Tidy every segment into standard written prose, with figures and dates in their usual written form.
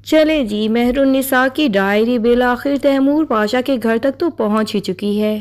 چلے جی، مہر النساء کی ڈائری بالآخر تیمور پاشا کے گھر تک تو پہنچ ہی چکی ہے۔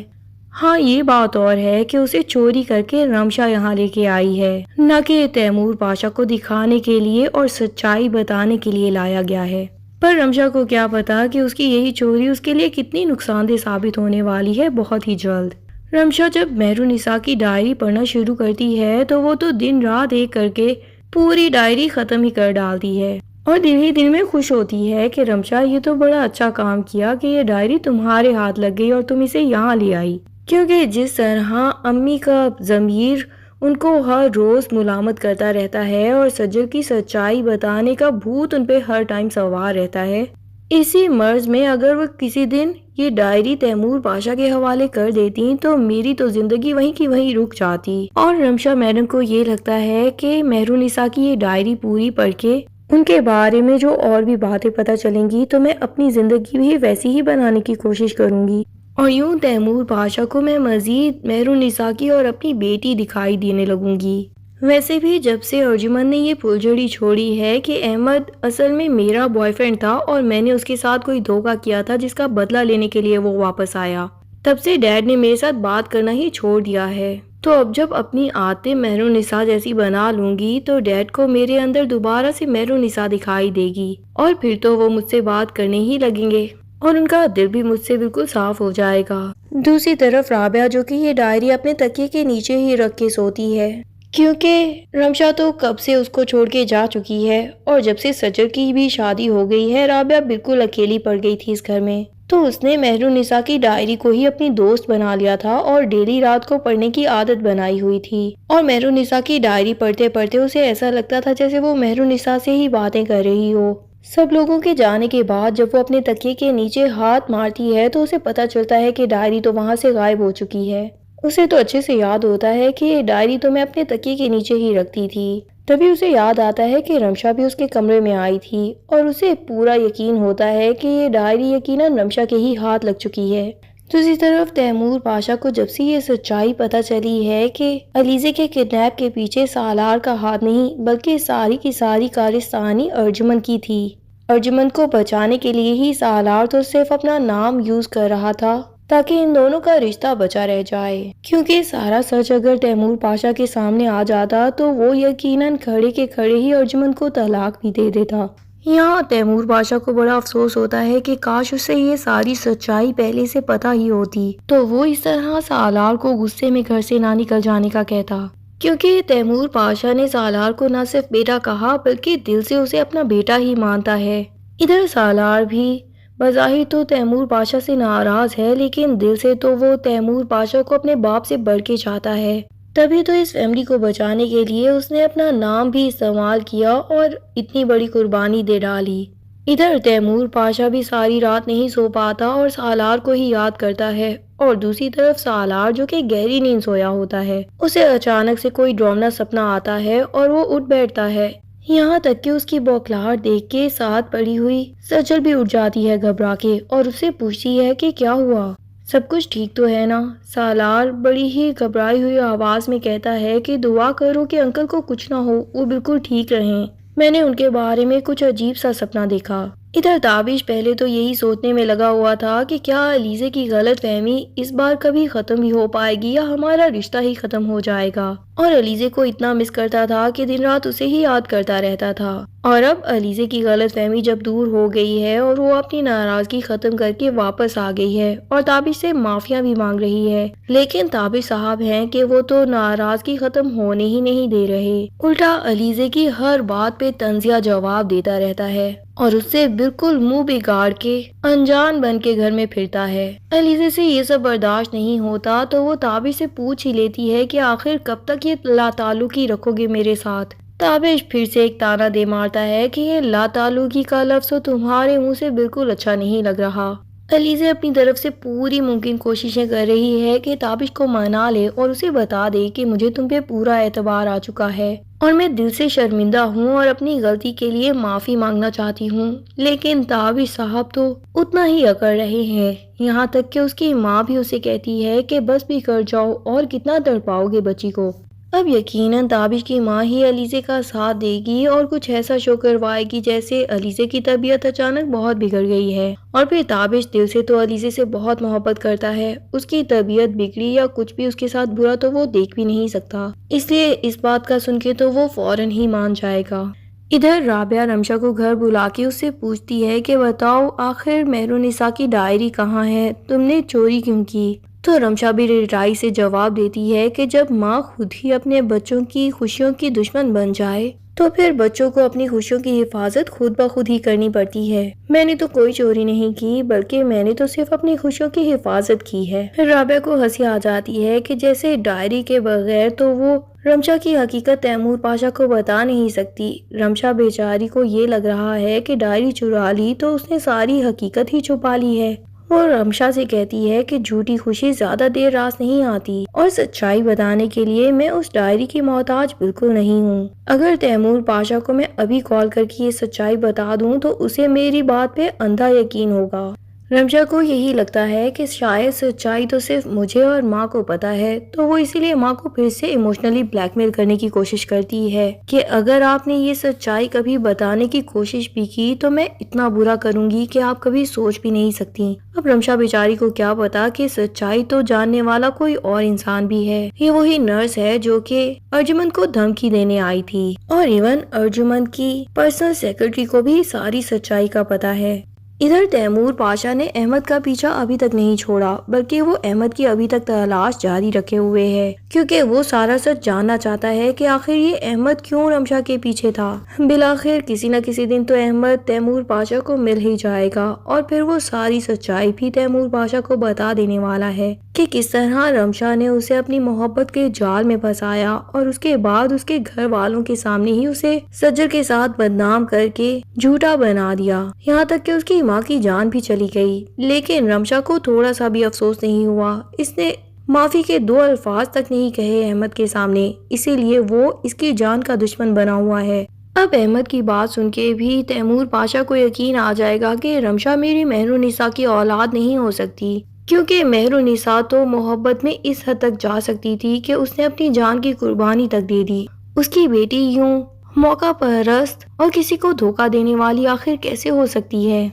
ہاں، یہ بات اور ہے کہ اسے چوری کر کے رمشا یہاں لے کے آئی ہے، نہ کہ تیمور پاشا کو دکھانے کے لیے اور سچائی بتانے کے لیے لایا گیا ہے۔ پر رمشا کو کیا پتا کہ اس کی یہی چوری اس کے لیے کتنی نقصان دہ ثابت ہونے والی ہے بہت ہی جلد۔ رمشا جب مہر النساء کی ڈائری پڑھنا شروع کرتی ہے تو وہ تو دن رات ایک کر کے پوری ڈائری ختم ہی کر ڈالتی ہے، اور دل ہی دل میں خوش ہوتی ہے کہ رمشا، یہ تو بڑا اچھا کام کیا کہ یہ ڈائری تمہارے ہاتھ لگ گئی اور تم اسے یہاں لے آئی، کیونکہ جس طرح امی کا ضمیر ان کو ہر روز ملامت کرتا رہتا ہے اور سجل کی سچائی بتانے کا بھوت ان پہ ہر ٹائم سوار رہتا ہے، اسی مرض میں اگر وہ کسی دن یہ ڈائری تیمور پاشا کے حوالے کر دیتی تو میری تو زندگی وہیں کی وہیں رک جاتی۔ اور رمشا میڈم کو یہ لگتا ہے کہ مہر النساء کی یہ ڈائری پوری پڑھ کے ان کے بارے میں جو اور بھی باتیں پتہ چلیں گی تو میں اپنی زندگی بھی ویسی ہی بنانے کی کوشش کروں گی، اور یوں تیمور پاشا کو میں مزید مہر النساء کی اور اپنی بیٹی دکھائی دینے لگوں گی۔ ویسے بھی جب سے ارجمن نے یہ پھلجھڑی چھوڑی ہے کہ احمد اصل میں میرا بوائے فرینڈ تھا اور میں نے اس کے ساتھ کوئی دھوکہ کیا تھا جس کا بدلہ لینے کے لیے وہ واپس آیا، تب سے ڈیڈ نے میرے ساتھ بات کرنا ہی چھوڑ دیا ہے۔ تو اب جب اپنی عادتیں مہر النساء جیسی بنا لوں گی تو ڈیڈ کو میرے اندر دوبارہ سے مہر النساء دکھائی دے گی، اور پھر تو وہ مجھ سے بات کرنے ہی لگیں گے اور ان کا دل بھی مجھ سے بالکل صاف ہو جائے گا۔ دوسری طرف رابعہ، جو کہ یہ ڈائری اپنے تکیے کے نیچے ہی رکھ کے سوتی ہے، کیونکہ رمشا تو کب سے اس کو چھوڑ کے جا چکی ہے، اور جب سے سجل کی بھی شادی ہو گئی ہے رابعہ بالکل اکیلی پڑ گئی تھی اس گھر میں، تو اس نے مہر النساء کی ڈائری کو ہی اپنی دوست بنا لیا تھا اور ڈیلی رات کو پڑھنے کی عادت بنائی ہوئی تھی، اور مہر النساء کی ڈائری پڑھتے پڑھتے اسے ایسا لگتا تھا جیسے وہ مہر النساء سے ہی باتیں کر رہی ہو۔ سب لوگوں کے جانے کے بعد جب وہ اپنے تکیے کے نیچے ہاتھ مارتی ہے تو اسے پتہ چلتا ہے کہ ڈائری تو وہاں سے غائب ہو چکی ہے۔ اسے تو اچھے سے یاد ہوتا ہے کہ یہ ڈائری تو میں اپنے تکیے کے نیچے ہی رکھتی تھی۔ تبھی اسے یاد آتا ہے کہ رمشا بھی اس کے کمرے میں آئی تھی، اور اسے پورا یقین ہوتا ہے کہ یہ ڈائری یقیناً رمشا کے ہی ہاتھ لگ چکی ہے۔ دوسری طرف تیمور پاشا کو جب سے یہ سچائی پتہ چلی ہے کہ علیزے کے کڈنیپ کے پیچھے سالار کا ہاتھ نہیں بلکہ ساری کی ساری کارستانی ارجمن کی تھی، ارجمن کو بچانے کے لیے ہی سالار تو صرف اپنا نام یوز کر رہا تھا تاکہ ان دونوں کا رشتہ بچا رہ جائے، کیونکہ سارا سچ اگر تیمور پاشا کے سامنے آ جاتا تو وہ یقیناً کھڑے کے کھڑے ہی ارجمن کو طلاق بھی دے دیتا۔ یہاں تیمور پاشا کو بڑا افسوس ہوتا ہے کہ کاش اسے یہ ساری سچائی پہلے سے پتہ ہی ہوتی تو وہ اس طرح سالار کو غصے میں گھر سے نہ نکل جانے کا کہتا، کیونکہ تیمور پاشا نے سالار کو نہ صرف بیٹا کہا بلکہ دل سے اسے اپنا بیٹا ہی مانتا ہے۔ ادھر سالار بھی بظاہر تو تیمور پاشا سے ناراض ہے، لیکن دل سے تو وہ تیمور پاشا کو اپنے باپ سے بڑھ کے چاہتا ہے، تبھی تو اس فیملی کو بچانے کے لیے اس نے اپنا نام بھی استعمال کیا اور اتنی بڑی قربانی دے ڈالی۔ ادھر تیمور پاشا بھی ساری رات نہیں سو پاتا اور سالار کو ہی یاد کرتا ہے، اور دوسری طرف سالار جو کہ گہری نیند سویا ہوتا ہے، اسے اچانک سے کوئی ڈراؤنا سپنا آتا ہے اور وہ اٹھ بیٹھتا ہے، یہاں تک کہ اس کی بوکھلاہٹ دیکھ کے ساتھ پڑی ہوئی سجل بھی اٹھ جاتی ہے گھبرا کے اور اس سے پوچھتی ہے کہ کیا ہوا، سب کچھ ٹھیک تو ہے نا؟ سالار بڑی ہی گھبرائی ہوئی آواز میں کہتا ہے کہ دعا کرو کہ انکل کو کچھ نہ ہو، وہ بالکل ٹھیک رہیں، میں نے ان کے بارے میں کچھ عجیب سا سپنا دیکھا۔ ادھر تابش پہلے تو یہی سوچنے میں لگا ہوا تھا کہ کیا علیزے کی غلط فہمی اس بار کبھی ختم بھی ہو پائے گی یا ہمارا رشتہ ہی ختم ہو جائے گا، اور علیزے کو اتنا مس کرتا تھا کہ دن رات اسے ہی یاد کرتا رہتا تھا، اور اب علیزے کی غلط فہمی جب دور ہو گئی ہے اور وہ اپنی ناراضگی ختم کر کے واپس آ گئی ہے اور تابش سے معافیاں بھی مانگ رہی ہے، لیکن تابش صاحب ہیں کہ وہ تو ناراضگی ختم ہونے ہی نہیں دے رہے، الٹا علیزے کی ہر بات پہ طنزیہ جواب دیتا رہتا ہے اور اس سے بالکل منہ بگاڑ کے انجان بن کے گھر میں پھرتا ہے۔ علیزے سے یہ سب برداشت نہیں ہوتا تو وہ تابش سے پوچھ ہی لیتی ہے کہ آخر کب تک یہ لا تعلقی رکھو گے میرے ساتھ؟ تابش پھر سے ایک تانا دے مارتا ہے کہ یہ لا تعلقی کا لفظ تو تمہارے منہ سے بالکل اچھا نہیں لگ رہا۔ علیزے اپنی طرف سے پوری ممکن کوششیں کر رہی ہے کہ تابش کو منا لے اور اسے بتا دے کہ مجھے تم پہ پورا اعتبار آ چکا ہے اور میں دل سے شرمندہ ہوں اور اپنی غلطی کے لیے معافی مانگنا چاہتی ہوں، لیکن تابش صاحب تو اتنا ہی اکڑ رہے ہیں، یہاں تک کہ اس کی ماں بھی اسے کہتی ہے کہ بس بھی کر جاؤ اور کتنا تڑپاؤ گے بچی کو۔ اب یقیناً تابش کی ماں ہی علیزے کا ساتھ دے گی اور کچھ ایسا شو کروائے گی جیسے علیزے کی طبیعت اچانک بہت بگڑ گئی ہے، اور پھر تابش دل سے تو علیزے سے بہت محبت کرتا ہے، اس کی طبیعت بگڑی یا کچھ بھی اس کے ساتھ برا تو وہ دیکھ بھی نہیں سکتا، اس لیے اس بات کا سن کے تو وہ فوراً ہی مان جائے گا۔ ادھر رابعہ رمشا کو گھر بلا کے اس سے پوچھتی ہے کہ بتاؤ آخر مہرالنساء کی ڈائری کہاں ہے، تم نے چوری کیوں کی؟ تو رمشا بھی رٹائی سے جواب دیتی ہے کہ جب ماں خود ہی اپنے بچوں کی خوشیوں کی دشمن بن جائے تو پھر بچوں کو اپنی خوشیوں کی حفاظت خود بخود ہی کرنی پڑتی ہے۔ میں نے تو کوئی چوری نہیں کی، بلکہ میں نے تو صرف اپنی خوشیوں کی حفاظت کی ہے۔ رابعہ کو ہنسی آ جاتی ہے کہ جیسے ڈائری کے بغیر تو وہ رمشا کی حقیقت تیمور پاشا کو بتا نہیں سکتی۔ رمشا بیچاری کو یہ لگ رہا ہے کہ ڈائری چرا لی تو اس نے ساری حقیقت ہی چھپا لی ہے۔ وہ رمشا سے کہتی ہے کہ جھوٹی خوشی زیادہ دیر راست نہیں آتی، اور سچائی بتانے کے لیے میں اس ڈائری کی محتاج بالکل نہیں ہوں۔ اگر تیمور پاشا کو میں ابھی کال کر کے یہ سچائی بتا دوں تو اسے میری بات پہ اندھا یقین ہوگا۔ رمشا کو یہی لگتا ہے کہ شاید سچائی تو صرف مجھے اور ماں کو پتا ہے، تو وہ اسی لیے ماں کو پھر سے ایموشنلی بلیک میل کرنے کی کوشش کرتی ہے کہ اگر آپ نے یہ سچائی کبھی بتانے کی کوشش بھی کی تو میں اتنا برا کروں گی کہ آپ کبھی سوچ بھی نہیں سکتی۔ اب رمشا بیچاری کو کیا پتا کہ سچائی تو جاننے والا کوئی اور انسان بھی ہے، یہ وہی نرس ہے جو کہ ارجمن کو دھمکی دینے آئی تھی، اور ایون ارجمن کی پرسنل سیکرٹری کو بھی ساری سچائی کا پتا ہے۔ ادھر تیمور پاشا نے احمد کا پیچھا ابھی تک نہیں چھوڑا، بلکہ وہ احمد کی ابھی تک تلاش جاری رکھے ہوئے ہے، کیونکہ وہ سارا سچ جاننا چاہتا ہے کہ آخر یہ احمد کیوں رمشا کے پیچھے تھا۔ بالآخر کسی نہ کسی دن تو احمد تیمور پاشا کو مل ہی جائے گا، اور پھر وہ ساری سچائی بھی تیمور پاشا کو بتا دینے والا ہے کہ کس طرح رمشا نے اسے اپنی محبت کے جال میں پھنسایا، اور اس کے بعد اس کے گھر والوں کے سامنے ہی اسے سجر کے ساتھ بدنام کر کے جھوٹا بنا دیا، یہاں تک کہ اس کی ماں کی جان بھی چلی گئی۔ لیکن رمشا کو تھوڑا سا بھی افسوس نہیں ہوا، اس نے معافی کے 2 الفاظ تک نہیں کہے احمد کے سامنے، اسی لیے وہ اس کی جان کا دشمن بنا ہوا ہے۔ اب احمد کی بات سن کے بھی تیمور پاشا کو یقین آ جائے گا کہ رمشا میری مہرالنساء کی اولاد نہیں ہو سکتی، کیونکہ مہرالنساء تو محبت میں اس حد تک جا سکتی تھی کہ اس نے اپنی جان کی قربانی تک دے دی۔ اس کی بیٹی یوں موقع پرست اور کسی کو دھوکہ دینے والی آخر کیسے ہو سکتی ہے؟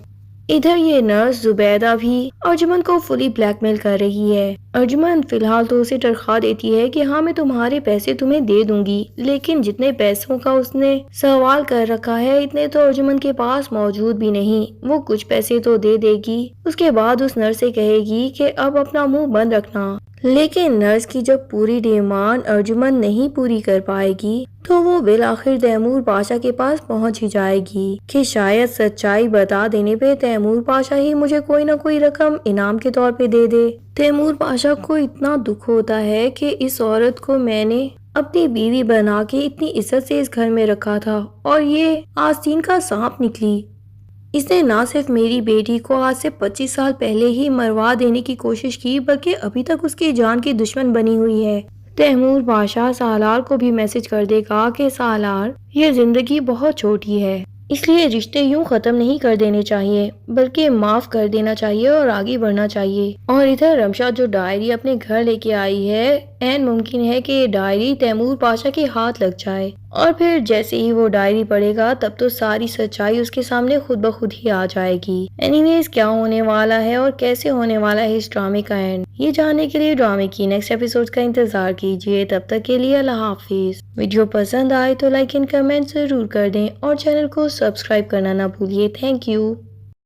ادھر یہ نرس زبیدہ بھی ارجمن کو فلی بلیک میل کر رہی ہے۔ ارجمن فی الحال تو اسے تنخواہ دیتی ہے کہ ہاں میں تمہارے پیسے تمہیں دے دوں گی، لیکن جتنے پیسوں کا اس نے سوال کر رکھا ہے اتنے تو ارجمن کے پاس موجود بھی نہیں۔ وہ کچھ پیسے تو دے دے گی، اس کے بعد اس نرس سے کہے گی کہ اب اپنا منہ بند رکھنا، لیکن نرس کی جب پوری ڈیمانڈ ارجمن نہیں پوری کر پائے گی تو وہ بالآخر تیمور پاشا کے پاس پہنچ ہی جائے گی کہ شاید سچائی بتا دینے پہ تیمور پاشا ہی مجھے کوئی نہ کوئی رقم انعام کے طور پہ دے دے۔ تیمور پاشا کو اتنا دکھ ہوتا ہے کہ اس عورت کو میں نے اپنی بیوی بنا کے اتنی عزت سے اس گھر میں رکھا تھا، اور یہ آستین کا سانپ نکلی۔ اس نے نہ صرف میری بیٹی کو آج سے 25 سال پہلے ہی مروا دینے کی کوشش کی، بلکہ ابھی تک اس کی جان کی دشمن بنی ہوئی ہے۔ تیمور پاشا سالار کو بھی میسج کر دے گا کہ سالار، یہ زندگی بہت چھوٹی ہے، اس لیے رشتے یوں ختم نہیں کر دینے چاہیے، بلکہ معاف کر دینا چاہیے اور آگے بڑھنا چاہیے۔ اور ادھر رمشا جو ڈائری اپنے گھر لے کے آئی ہے، عین ممکن ہے کہ یہ ڈائری تیمور پاشا کے ہاتھ لگ جائے، اور پھر جیسے ہی وہ ڈائری پڑھے گا تب تو ساری سچائی اس کے سامنے خود بخود ہی آ جائے گی۔ اینی ویز کیا ہونے والا ہے اور کیسے ہونے والا ہے اس ڈرامے کا اینڈ، یہ جاننے کے لیے ڈرامے کی نیکسٹ ایپیسوڈ کا انتظار کیجیے۔ تب تک کے لیے اللہ حافظ۔ ویڈیو پسند آئے تو لائک اینڈ کمنٹ ضرور کر دیں، اور چینل کو سبسکرائب کرنا نہ بھولیے۔ Thank you.